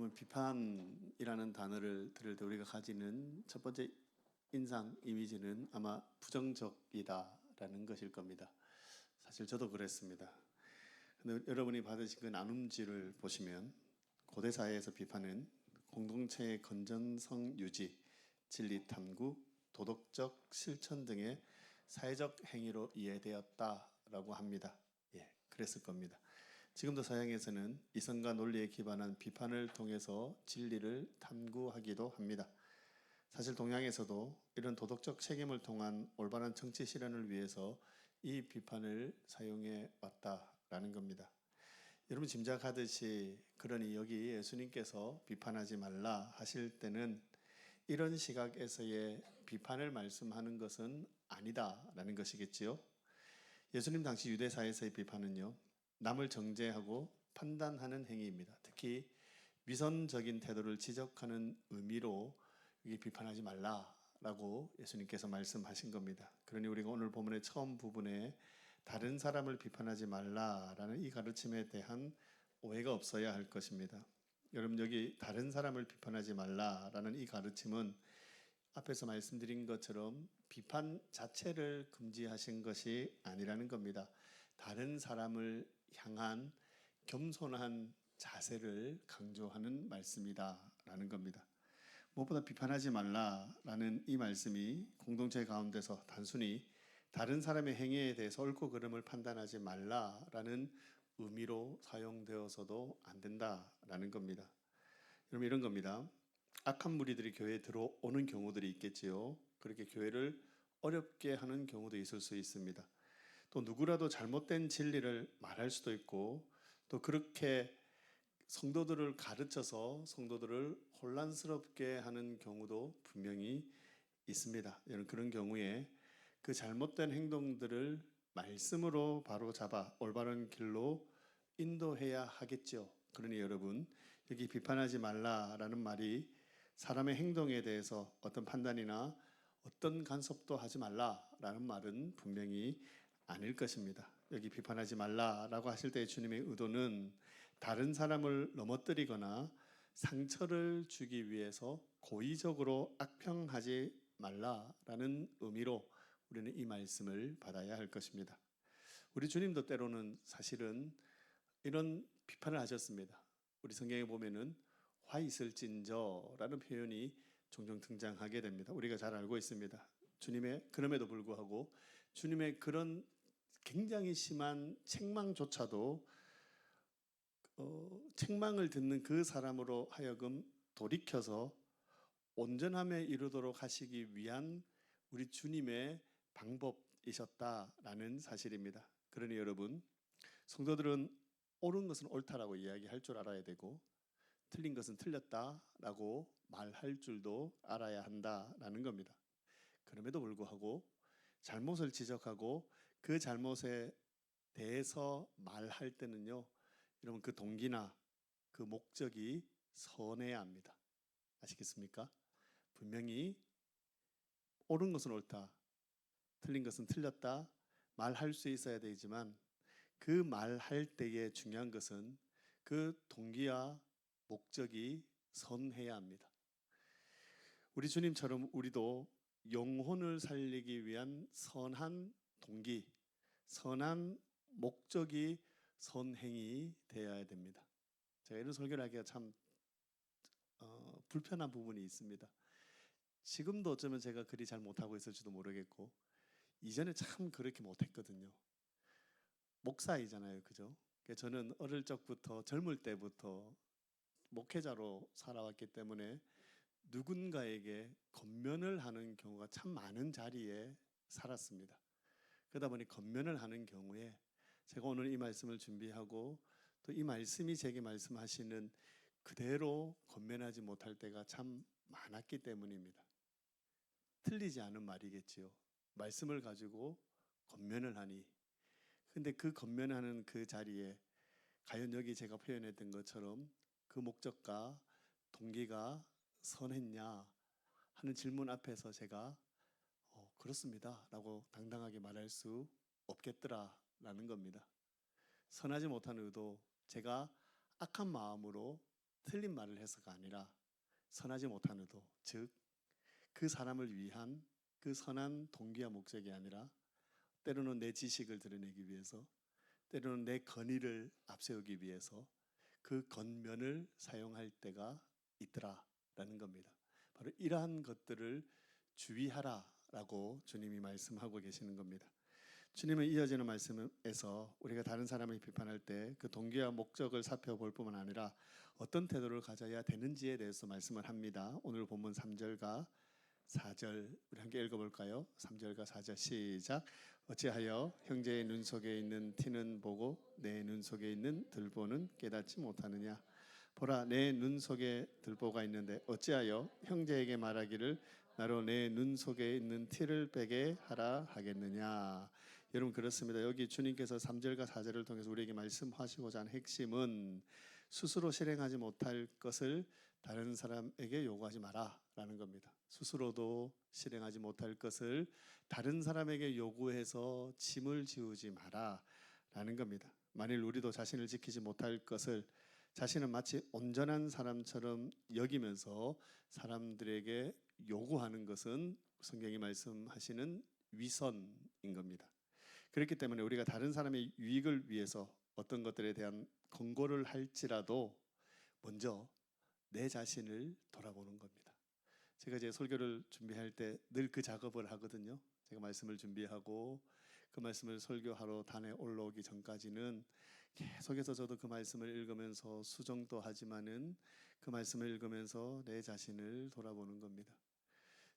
여러분, 비판이라는 단어를 들을 때 우리가 가지는 첫 번째 인상, 이미지는 아마 부정적이다라는 것일 겁니다. 사실 저도 그랬습니다. 근데 여러분이 받으신 그 나눔지를 보시면 고대 사회에서 비판은 공동체의 건전성 유지, 진리 탐구, 도덕적 실천 등의 사회적 행위로 이해되었다라고 합니다. 예, 그랬을 겁니다. 지금도 서양에서는 이성과 논리에 기반한 비판을 통해서 진리를 탐구하기도 합니다. 사실 동양에서도 이런 도덕적 책임을 통한 올바른 정치 실현을 위해서 이 비판을 사용해 왔다라는 겁니다. 여러분 짐작하듯이 그러니 여기 예수님께서 비판하지 말라 하실 때는 이런 시각에서의 비판을 말씀하는 것은 아니다라는 것이겠지요. 예수님 당시 유대사에서의 비판은요, 남을 정죄하고 판단하는 행위입니다. 특히 위선적인 태도를 지적하는 의미로 여기 비판하지 말라라고 예수님께서 말씀하신 겁니다. 그러니 우리가 오늘 본문의 처음 부분에 다른 사람을 비판하지 말라라는 이 가르침에 대한 오해가 없어야 할 것입니다. 여러분, 여기 다른 사람을 비판하지 말라라는 이 가르침은 앞에서 말씀드린 것처럼 비판 자체를 금지하신 것이 아니라는 겁니다. 다른 사람을 향한 겸손한 자세를 강조하는 말씀이다라는 겁니다. 무엇보다 비판하지 말라라는 이 말씀이 공동체 가운데서 단순히 다른 사람의 행위에 대해서 옳고 그름을 판단하지 말라라는 의미로 사용되어서도 안 된다라는 겁니다. 여러분, 이런 겁니다. 악한 무리들이 교회에 들어오는 경우들이 있겠지요. 그렇게 교회를 어렵게 하는 경우도 있을 수 있습니다. 또 누구라도 잘못된 진리를 말할 수도 있고, 또 그렇게 성도들을 가르쳐서 성도들을 혼란스럽게 하는 경우도 분명히 있습니다. 여러분, 그런 경우에 그 잘못된 행동들을 말씀으로 바로 잡아 올바른 길로 인도해야 하겠죠. 그러니 여러분, 여기 비판하지 말라라는 말이 사람의 행동에 대해서 어떤 판단이나 어떤 간섭도 하지 말라라는 말은 분명히 아닐 것입니다. 여기 비판하지 말라라고 하실 때 주님의 의도는 다른 사람을 넘어뜨리거나 상처를 주기 위해서 고의적으로 악평하지 말라라는 의미로 우리는 이 말씀을 받아야 할 것입니다. 우리 주님도 때로는 사실은 이런 비판을 하셨습니다. 우리 성경에 보면은 화 있을진저라는 표현이 종종 등장하게 됩니다. 우리가 잘 알고 있습니다. 주님의 그럼에도 불구하고 주님의 그런 굉장히 심한 책망조차도 책망을 듣는 그 사람으로 하여금 돌이켜서 온전함에 이르도록 하시기 위한 우리 주님의 방법이셨다라는 사실입니다. 그러니 여러분, 성도들은 옳은 것은 옳다라고 이야기할 줄 알아야 되고 틀린 것은 틀렸다라고 말할 줄도 알아야 한다라는 겁니다. 그럼에도 불구하고 잘못을 지적하고 그 잘못에 대해서 말할 때는요, 여러분, 그 동기나 그 목적이 선해야 합니다. 아시겠습니까? 분명히 옳은 것은 옳다, 틀린 것은 틀렸다 말할 수 있어야 되지만 그 말할 때의 중요한 것은 그 동기와 목적이 선해야 합니다. 우리 주님처럼 우리도 영혼을 살리기 위한 선한 동기, 선한 목적이 선행이 되어야 됩니다. 제가 이런 설교를 하기가 참 불편한 부분이 있습니다. 지금도 어쩌면 제가 그리 잘 못하고 있을지도 모르겠고 이전에 참 그렇게 못했거든요. 목사이잖아요, 그죠? 저는 어릴 적부터 젊을 때부터 목회자로 살아왔기 때문에 누군가에게 권면을 하는 경우가 참 많은 자리에 살았습니다. 그러다 보니 권면을 하는 경우에 제가 오늘 이 말씀을 준비하고 또 이 말씀이 제게 말씀하시는 그대로 권면하지 못할 때가 참 많았기 때문입니다. 틀리지 않은 말이겠지요. 말씀을 가지고 권면을 하니. 근데 그 권면하는 그 자리에 과연 여기 제가 표현했던 것처럼 그 목적과 동기가 선했냐 하는 질문 앞에서 제가 그렇습니다 라고 당당하게 말할 수 없겠더라 라는 겁니다. 선하지 못한 의도, 제가 악한 마음으로 틀린 말을 해서가 아니라 선하지 못한 의도, 즉 그 사람을 위한 그 선한 동기와 목적이 아니라 때로는 내 지식을 드러내기 위해서, 때로는 내 권위를 앞세우기 위해서 그 겉면을 사용할 때가 있더라라는 겁니다. 바로 이러한 것들을 주의하라라고 주님이 말씀하고 계시는 겁니다. 주님은 이어지는 말씀에서 우리가 다른 사람을 비판할 때 그 동기와 목적을 살펴볼 뿐만 아니라 어떤 태도를 가져야 되는지에 대해서 말씀을 합니다. 오늘 본문 3절과 4절 우리 함께 읽어볼까요? 3절과 4절 시작. 어찌하여 형제의 눈 속에 있는 티는 보고 내 눈 속에 있는 들보는 깨닫지 못하느냐. 보라, 내 눈 속에 들보가 있는데 어찌하여 형제에게 말하기를 나로 내 눈 속에 있는 티를 빼게 하라 하겠느냐. 여러분, 그렇습니다. 여기 주님께서 3절과 4절을 통해서 우리에게 말씀하시고자 한 핵심은 스스로 실행하지 못할 것을 다른 사람에게 요구하지 마라라는 겁니다. 스스로도 실행하지 못할 것을 다른 사람에게 요구해서 짐을 지우지 마라라는 겁니다. 만일 우리도 자신을 지키지 못할 것을 자신은 마치 온전한 사람처럼 여기면서 사람들에게 요구하는 것은 성경이 말씀하시는 위선인 겁니다. 그렇기 때문에 우리가 다른 사람의 유익을 위해서 어떤 것들에 대한 권고를 할지라도 먼저 내 자신을 돌아보는 겁니다. 제가 제 설교를 준비할 때 늘 그 작업을 하거든요. 제가 말씀을 준비하고 그 말씀을 설교하러 단에 올라오기 전까지는 계속해서 저도 그 말씀을 읽으면서 수정도 하지만은 그 말씀을 읽으면서 내 자신을 돌아보는 겁니다.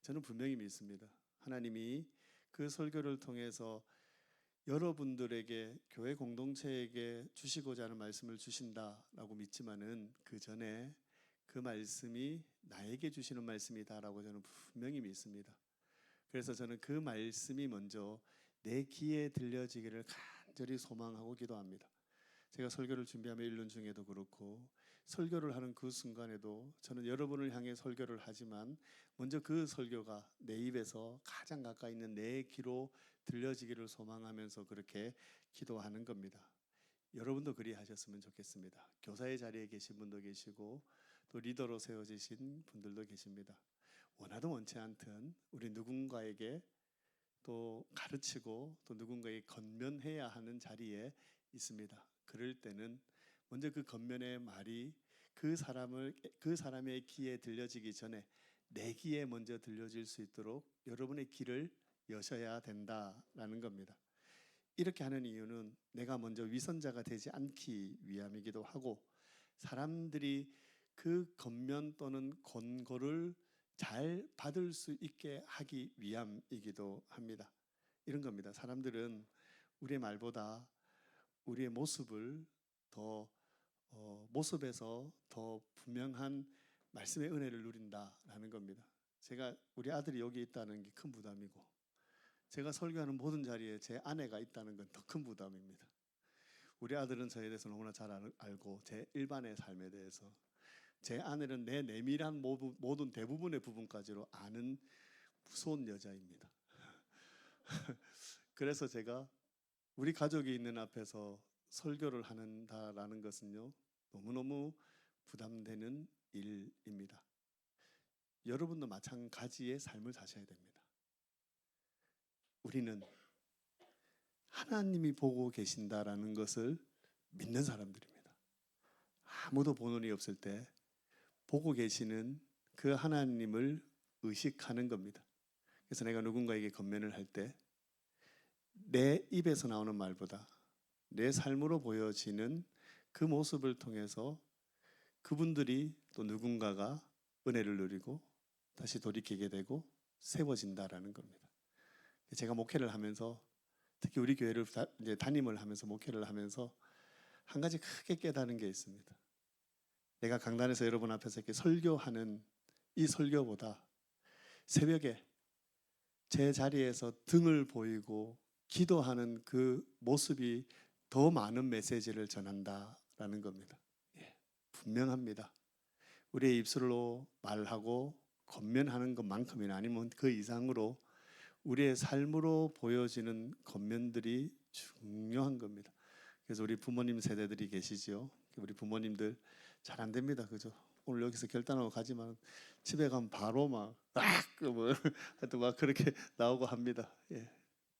저는 분명히 믿습니다. 하나님이 그 설교를 통해서 여러분들에게 교회 공동체에게 주시고자 하는 말씀을 주신다라고 믿지만은 그 전에 그 말씀이 나에게 주시는 말씀이다라고 저는 분명히 믿습니다. 그래서 저는 그 말씀이 먼저 내 귀에 들려지기를 간절히 소망하고 기도합니다. 제가 설교를 준비하며 1년 중에도 그렇고 설교를 하는 그 순간에도 저는 여러분을 향해 설교를 하지만 먼저 그 설교가 내 입에서 가장 가까이 있는 내 귀로 들려지기를 소망하면서 그렇게 기도하는 겁니다. 여러분도 그리하셨으면 좋겠습니다. 교사의 자리에 계신 분도 계시고 또 리더로 세워지신 분들도 계십니다. 원하든 원치 않든 우리 누군가에게 또 가르치고 또 누군가에게 건면해야 하는 자리에 있습니다. 그럴 때는 먼저 그 건면의 말이 그 사람의 귀에 들려지기 전에 내 귀에 먼저 들려질 수 있도록 여러분의 귀를 여셔야 된다라는 겁니다. 이렇게 하는 이유는 내가 먼저 위선자가 되지 않기 위함이기도 하고 사람들이 그 건면 또는 권고를 잘 받을 수 있게 하기 위함이기도 합니다. 이런 겁니다. 사람들은 우리의 말보다 우리의 모습을 더 모습에서 더 분명한 말씀의 은혜를 누린다라는 겁니다. 제가 우리 아들이 여기 있다는 게 큰 부담이고 제가 설교하는 모든 자리에 제 아내가 있다는 건 더 큰 부담입니다. 우리 아들은 저에 대해서 너무나 잘 알고 제 일반의 삶에 대해서 제 아내는 내 내밀한 모든 대부분의 부분까지로 아는 무서운 여자입니다. 그래서 제가 우리 가족이 있는 앞에서 설교를 한다라는 것은요 너무너무 부담되는 일입니다. 여러분도 마찬가지의 삶을 사셔야 됩니다. 우리는 하나님이 보고 계신다라는 것을 믿는 사람들입니다. 아무도 보는 이 없을 때 보고 계시는 그 하나님을 의식하는 겁니다. 그래서 내가 누군가에게 건면을 할 때 내 입에서 나오는 말보다 내 삶으로 보여지는 그 모습을 통해서 그분들이 또 누군가가 은혜를 누리고 다시 돌이키게 되고 세워진다라는 겁니다. 제가 목회를 하면서 특히 우리 교회를 이제 담임을 하면서 목회를 하면서 한 가지 크게 깨달은 게 있습니다. 내가 강단에서 여러분 앞에서 이렇게 설교하는 이 설교보다 새벽에 제 자리에서 등을 보이고 기도하는 그 모습이 더 많은 메시지를 전한다라는 겁니다. 분명합니다. 우리의 입술로 말하고 권면하는 것만큼이나 아니면 그 이상으로 우리의 삶으로 보여지는 권면들이 중요한 겁니다. 그래서 우리 부모님 세대들이 계시죠. 우리 부모님들 잘 안 됩니다, 그죠? 오늘 여기서 결단하고 가지만 집에 가면 바로 막 뭐 하여튼 막 그렇게 나오고 합니다. 예.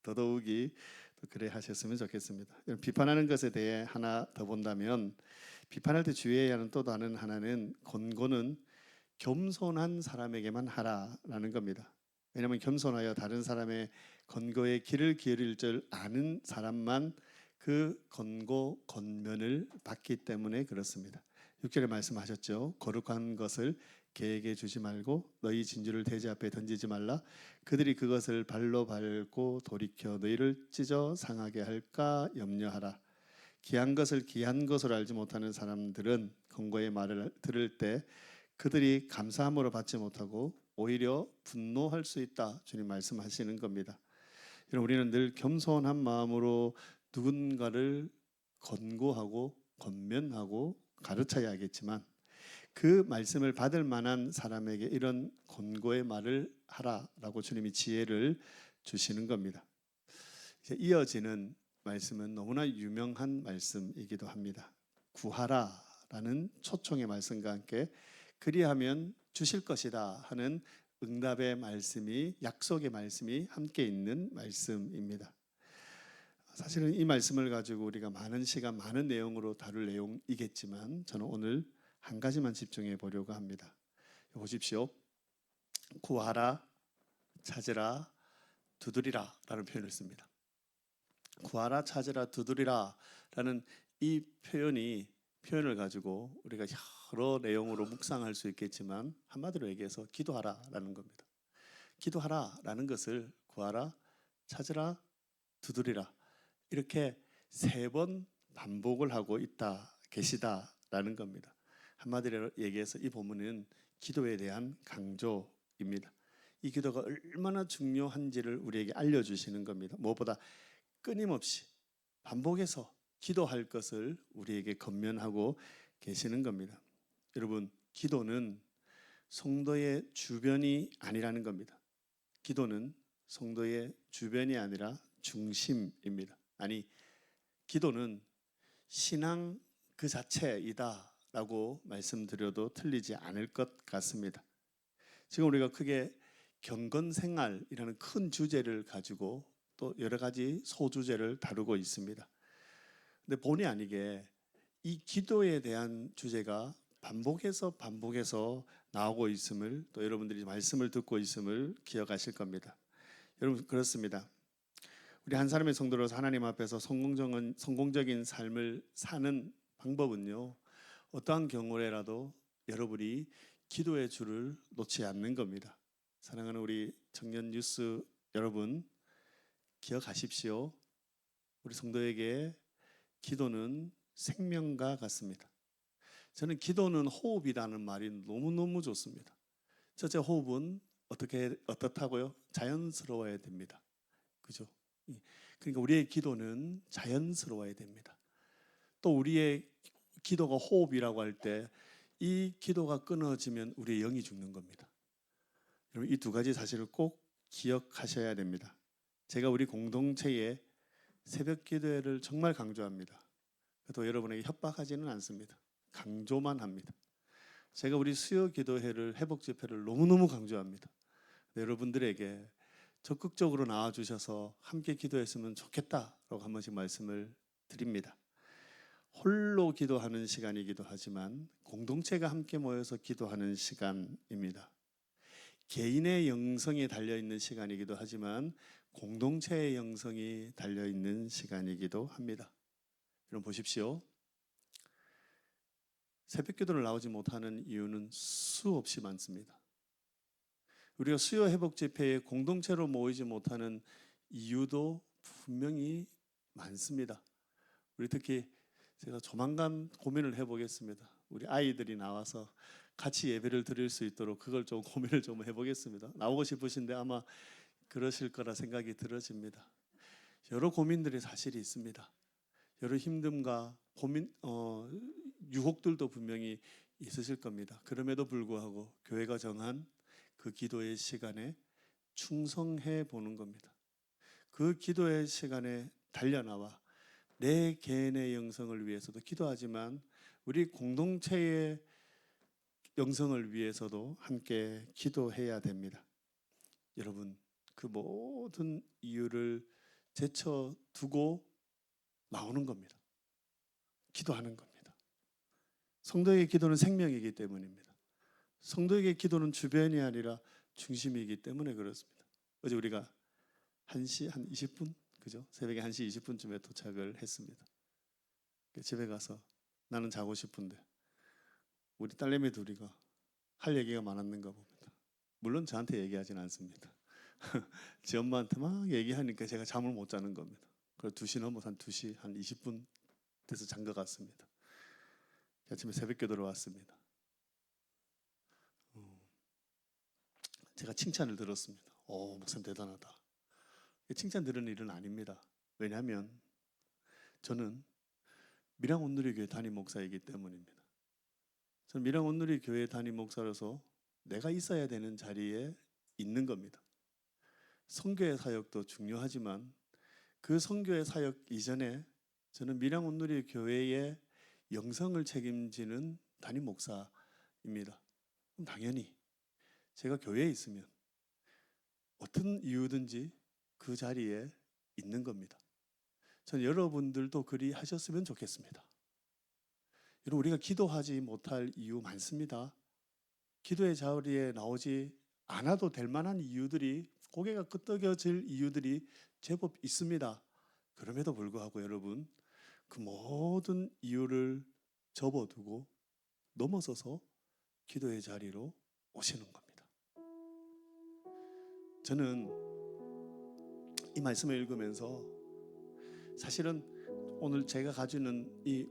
더더욱이 또 그래 하셨으면 좋겠습니다. 비판하는 것에 대해 하나 더 본다면 비판할 때 주의해야 하는 또 다른 하나는 권고는 겸손한 사람에게만 하라라는 겁니다. 왜냐하면 겸손하여 다른 사람의 권고에 귀를 기울일 줄 아는 사람만 그 권고 권면을 받기 때문에 그렇습니다. 6절에 말씀하셨죠. 거룩한 것을 개에게 주지 말고 너희 진주를 돼지 앞에 던지지 말라. 그들이 그것을 발로 밟고 돌이켜 너희를 찢어 상하게 할까 염려하라. 귀한 것을 귀한 것으로 알지 못하는 사람들은 권고의 말을 들을 때 그들이 감사함으로 받지 못하고 오히려 분노할 수 있다. 주님 말씀하시는 겁니다. 여러분, 우리는 늘 겸손한 마음으로 누군가를 권고하고 권면하고 가르쳐야겠지만 그 말씀을 받을 만한 사람에게 이런 권고의 말을 하라라고 주님이 지혜를 주시는 겁니다. 이제 이어지는 말씀은 너무나 유명한 말씀이기도 합니다. 구하라라는 초청의 말씀과 함께 그리하면 주실 것이다 하는 응답의 말씀이, 약속의 말씀이 함께 있는 말씀입니다. 사실은 이 말씀을 가지고 우리가 많은 시간, 많은 내용으로 다룰 내용이겠지만 저는 오늘 한 가지만 집중해 보려고 합니다. 보십시오. 구하라, 찾으라, 두드리라 라는 표현을 씁니다. 구하라, 찾으라, 두드리라 라는 이 표현을 가지고 우리가 여러 내용으로 묵상할 수 있겠지만 한마디로 얘기해서 기도하라 라는 겁니다. 기도하라 라는 것을 구하라, 찾으라, 두드리라 이렇게 3번 반복을 하고 계시다라는 겁니다. 한마디로 얘기해서 이 본문은 기도에 대한 강조입니다. 이 기도가 얼마나 중요한지를 우리에게 알려주시는 겁니다. 무엇보다 끊임없이 반복해서 기도할 것을 우리에게 권면하고 계시는 겁니다. 여러분, 기도는 성도의 주변이 아니라는 겁니다. 기도는 성도의 주변이 아니라 중심입니다. 아니, 기도는 신앙 그 자체이다 라고 말씀드려도 틀리지 않을 것 같습니다. 지금 우리가 크게 경건생활이라는 큰 주제를 가지고 또 여러 가지 소주제를 다루고 있습니다. 근데 본의 아니게 이 기도에 대한 주제가 반복해서 나오고 있음을 또 여러분들이 말씀을 듣고 있음을 기억하실 겁니다. 여러분, 그렇습니다. 우리 한 사람의 성도로서 하나님 앞에서 성공적인 삶을 사는 방법은요, 어떠한 경우에라도 여러분이 기도의 줄을 놓지 않는 겁니다. 사랑하는 우리 청년 뉴스 여러분, 기억하십시오. 우리 성도에게 기도는 생명과 같습니다. 저는 기도는 호흡이라는 말이 너무너무 좋습니다. 첫째, 호흡은 어떻다고요? 자연스러워야 됩니다. 그죠? 그러니까 우리의 기도는 자연스러워야 됩니다. 또 우리의 기도가 호흡이라고 할 때 이 기도가 끊어지면 우리의 영이 죽는 겁니다. 여러분, 이 2가지 사실을 꼭 기억하셔야 됩니다. 제가 우리 공동체에 새벽 기도회를 정말 강조합니다. 또 여러분에게 협박하지는 않습니다. 강조만 합니다. 제가 우리 수요 기도회를, 회복 집회를 너무너무 강조합니다. 여러분들에게 적극적으로 나와주셔서 함께 기도했으면 좋겠다라고 한 번씩 말씀을 드립니다. 홀로 기도하는 시간이기도 하지만 공동체가 함께 모여서 기도하는 시간입니다. 개인의 영성이 달려있는 시간이기도 하지만 공동체의 영성이 달려있는 시간이기도 합니다. 여러분 보십시오. 새벽 기도를 나오지 못하는 이유는 수없이 많습니다. 우리가 수요 회복 집회에 공동체로 모이지 못하는 이유도 분명히 많습니다. 우리 특히 제가 조만간 고민을 해보겠습니다. 우리 아이들이 나와서 같이 예배를 드릴 수 있도록 그걸 좀 고민을 좀 해보겠습니다. 나오고 싶으신데 아마 그러실 거라 생각이 들어집니다. 여러 고민들이 사실이 있습니다. 여러 힘듦과 고민, 유혹들도 분명히 있으실 겁니다. 그럼에도 불구하고 교회가 정한 그 기도의 시간에 충성해 보는 겁니다. 그 기도의 시간에 달려나와 내 개인의 영성을 위해서도 기도하지만 우리 공동체의 영성을 위해서도 함께 기도해야 됩니다. 여러분, 그 모든 이유를 제쳐두고 나오는 겁니다. 기도하는 겁니다. 성도에게 기도는 생명이기 때문입니다. 성도에게 기도는 주변이 아니라 중심이기 때문에 그렇습니다. 어제 우리가 1시 한 20분, 그죠? 새벽에 1시 20분쯤에 도착을 했습니다. 집에 가서 나는 자고 싶은데 우리 딸내미 둘이가 할 얘기가 많았는가 봅니다. 물론 저한테 얘기하진 않습니다. 지 엄마한테 막 얘기하니까 제가 잠을 못 자는 겁니다. 그래서 2시 넘어서 한 2시 한 20분 돼서 잔 것 같습니다. 아침에 새벽기도로 왔습니다. 제가 칭찬을 들었습니다. 목사님 대단하다. 칭찬 들은 일은 아닙니다. 왜냐하면 저는 밀양온누리교회 담임 목사이기 때문입니다. 저는 밀양온누리교회 담임 목사로서 내가 있어야 되는 자리에 있는 겁니다. 선교의 사역도 중요하지만 그 선교의 사역 이전에 저는 밀양온누리교회의 영성을 책임지는 담임 목사입니다. 당연히 제가 교회에 있으면 어떤 이유든지 그 자리에 있는 겁니다. 저는 여러분들도 그리 하셨으면 좋겠습니다. 여러분, 우리가 기도하지 못할 이유 많습니다. 기도의 자리에 나오지 않아도 될 만한 이유들이, 고개가 끄덕여질 이유들이 제법 있습니다. 그럼에도 불구하고 여러분, 그 모든 이유를 접어두고 넘어서서 기도의 자리로 오시는 겁니다. 저는 이 말씀을 읽으면서 사실은 오늘 제가 가지는 이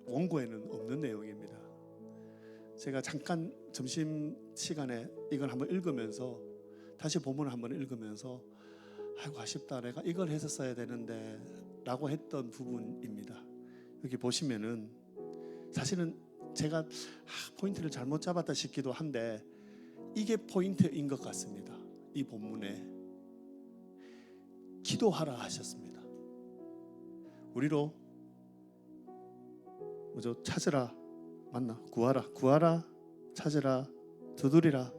원고에는 없는 내용입니다. 제가 잠깐 점심 시간에 이걸 한번 읽으면서 다시 본문을 한번 읽으면서 아이고 아쉽다, 내가 이걸 했었어야 되는데 라고 했던 부분입니다. 여기 보시면은 사실은 제가 포인트를 잘못 잡았다 싶기도 한데 이게 포인트인 것 같습니다. 이 본문에 기도하라 하셨습니다. 우리로 뭐죠? 찾으라, 맞나? 구하라, 찾으라, 두드리라,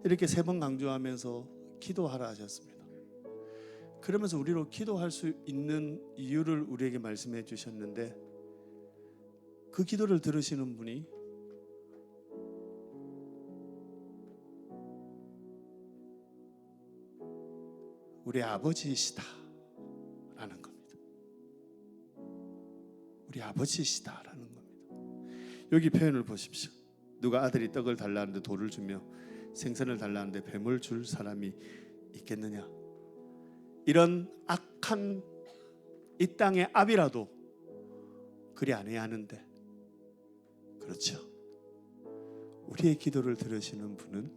이렇게 3번 강조하면서 기도하라 하셨습니다. 그러면서 우리로 기도할 수 있는 이유를 우리에게 말씀해 주셨는데, 그 기도를 들으시는 분이 우리 아버지이시다 라는 겁니다. 우리 아버지이시다 라는 겁니다. 여기 표현을 보십시오. 누가 아들이 떡을 달라는데 돌을 주며 생선을 달라는데 뱀을 줄 사람이 있겠느냐. 이런 악한 이 땅의 압이라도 그리 안 해야 하는데, 그렇죠, 우리의 기도를 들으시는 분은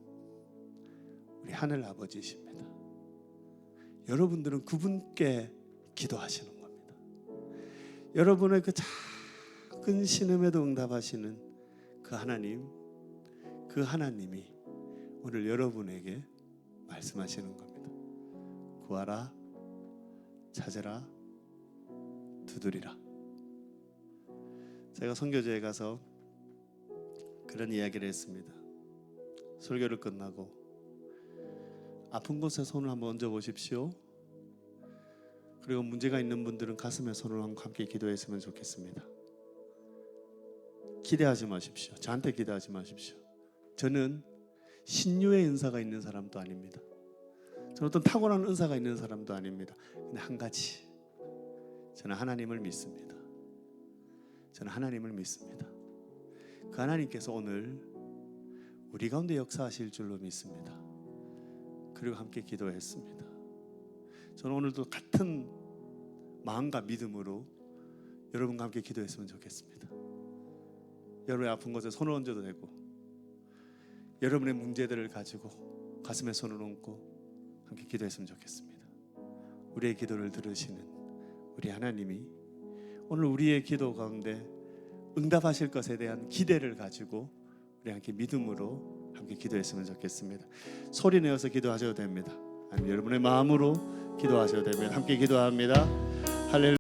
우리 하늘 아버지이십니다. 여러분들은 그분께 기도하시는 겁니다. 여러분의 그 작은 신음에도 응답하시는 그 하나님, 그 하나님이 오늘 여러분에게 말씀하시는 겁니다. 구하라, 찾으라, 두드리라. 제가 선교제에 가서 그런 이야기를 했습니다. 설교를 끝나고 아픈 곳에 손을 한번 얹어 보십시오. 그리고 문제가 있는 분들은 가슴에 손을 얹고 함께 기도했으면 좋겠습니다. 기대하지 마십시오. 저한테 기대하지 마십시오. 저는 신유의 은사가 있는 사람도 아닙니다. 저는 어떤 타고난 은사가 있는 사람도 아닙니다. 근데 한 가지, 저는 하나님을 믿습니다. 저는 하나님을 믿습니다. 그 하나님께서 오늘 우리 가운데 역사하실 줄로 믿습니다. 그리고 함께 기도했습니다. 저는 오늘도 같은 마음과 믿음으로 여러분과 함께 기도했으면 좋겠습니다. 여러분의 아픈 곳에 손을 얹어도 되고, 여러분의 문제들을 가지고 가슴에 손을 얹고 함께 기도했으면 좋겠습니다. 우리의 기도를 들으시는 우리 하나님이 오늘 우리의 기도 가운데 응답하실 것에 대한 기대를 가지고 우리 함께 믿음으로 함께 기도했으면 좋겠습니다. 소리 내어서 기도하셔도 됩니다. 아니면 여러분의 마음으로 기도하셔도 됩니다. 함께 기도합니다. 할렐루야.